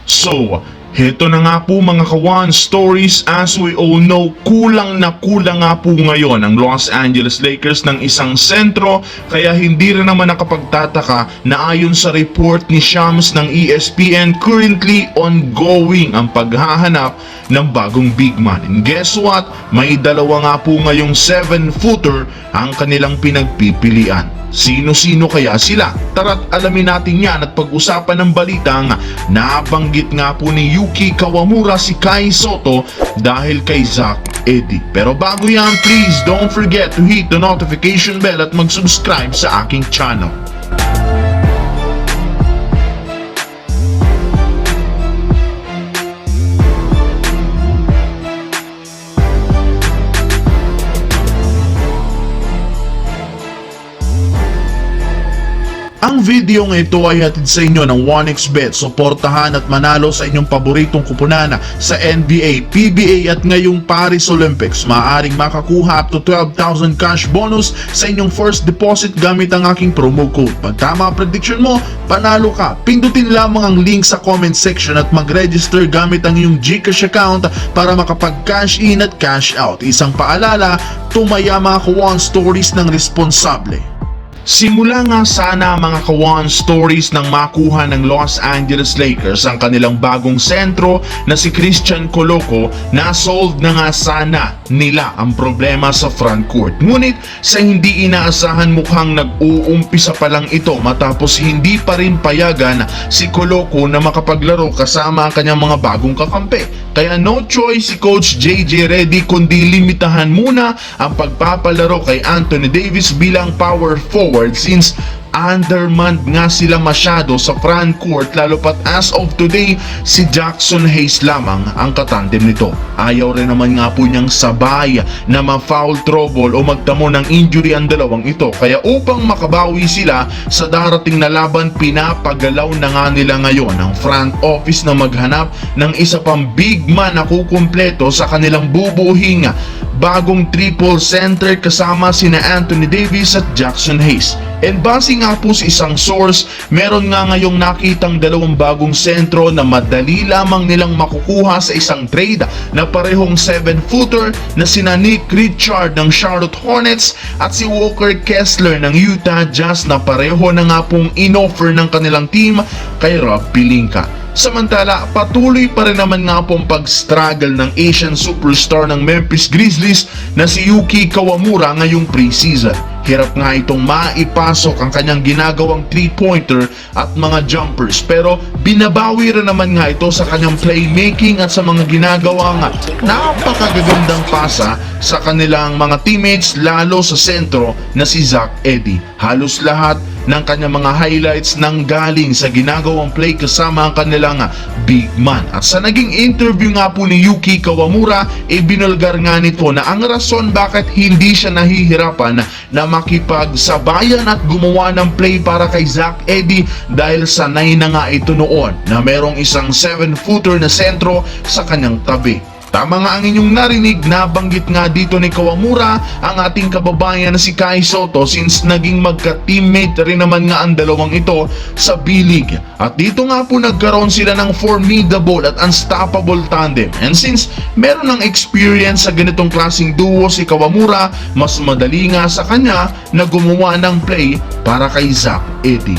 So, heto na nga po mga kawan stories. As we all know, kulang nga po ngayon ang Los Angeles Lakers ng isang sentro, kaya hindi rin naman nakapagtataka na ayon sa report ni Shams ng ESPN, currently ongoing ang paghahanap ng bagong big man. And guess what? May dalawa nga po ngayong 7-footer ang kanilang pinagpipilian. Sino-sino kaya sila? Tara't alamin natin yan at pag-usapan ng balitang nabanggit nga po ni Yuki Kawamura si Kai Sotto dahil kay Zach Edey. Pero bago yan, please don't forget to hit the notification bell at mag-subscribe sa aking channel. Ang video ng ito ay hatid sa inyo ng 1xBet. Suportahan at manalo sa inyong paboritong kupunan sa NBA, PBA at ngayong Paris Olympics. Maaaring makakuha up to 12,000 cash bonus sa inyong first deposit gamit ang aking promo code. Pag tama ang prediction mo, panalo ka. Pindutin lamang ang link sa comment section at mag-register gamit ang iyong GCash account para makapag-cash in at cash out. Isang paalala, tumaya mga kawan stories ng responsable. Simula nga sana mga kawan stories nang makuha ng Los Angeles Lakers ang kanilang bagong sentro na si Christian Coloco, na solve na nga sana nila ang problema sa front court. Ngunit sa hindi inaasahan, mukhang nag-uumpisa pa lang ito matapos hindi pa rin payagan si Coloco na makapaglaro kasama ang kanyang mga bagong kakampi. Kaya no choice si Coach JJ Redick kundi limitahan muna ang pagpapalaro kay Anthony Davis bilang power forward since undermanned nga sila masyado sa front court, lalo pat as of today si Jackson Hayes lamang ang katandem nito. Ayaw rin naman nga po niyang sabay na ma-foul trouble o magtamo ng injury ang dalawang ito, kaya upang makabawi sila sa darating na laban, pinapagalaw na nga nila ngayon ang front office na maghanap ng isa pang big man na kukumpleto sa kanilang bubuhing bagong triple center kasama sina Anthony Davis at Jackson Hayes. And base nga po sa isang source, meron nga ngayong nakitang dalawang bagong sentro na madali lamang nilang makukuha sa isang trade na parehong 7-footer na sina Nick Richard ng Charlotte Hornets at si Walker Kessler ng Utah Jazz na pareho na nga pong inoffer ng kanilang team kay Rob Pelinka. Samantala, patuloy pa rin naman nga pong pag-struggle ng Asian superstar ng Memphis Grizzlies na si Yuki Kawamura ngayong preseason. Hirap nga itong maipasok ang kanyang ginagawang 3-pointer at mga jumpers, pero binabawi rin naman nga ito sa kanyang playmaking at sa mga ginagawang napakagagandang pasa sa kanilang mga teammates, lalo sa sentro na si Zach Edey. Halos lahat ng kanyang mga highlights nang galing sa ginagawang play kasama ang kanilang big man. At sa naging interview nga po ni Yuki Kawamura, binulgar nga nito na ang rason bakit hindi siya nahihirapan na makipagsabayan at gumawa ng play para kay Zach Edey dahil sanay na nga ito noon na merong isang 7-footer na sentro sa kanyang tabi. Tama nga ang inyong narinig, nabanggit nga dito ni Kawamura ang ating kababayan na si Kai Sotto since naging magka-teammate rin naman nga ang dalawang ito sa B-League. At dito nga po nagkaroon sila ng formidable at unstoppable tandem. And since meron ng experience sa ganitong klaseng duo si Kawamura, mas madali nga sa kanya na gumawa ng play para kay Zach Edey.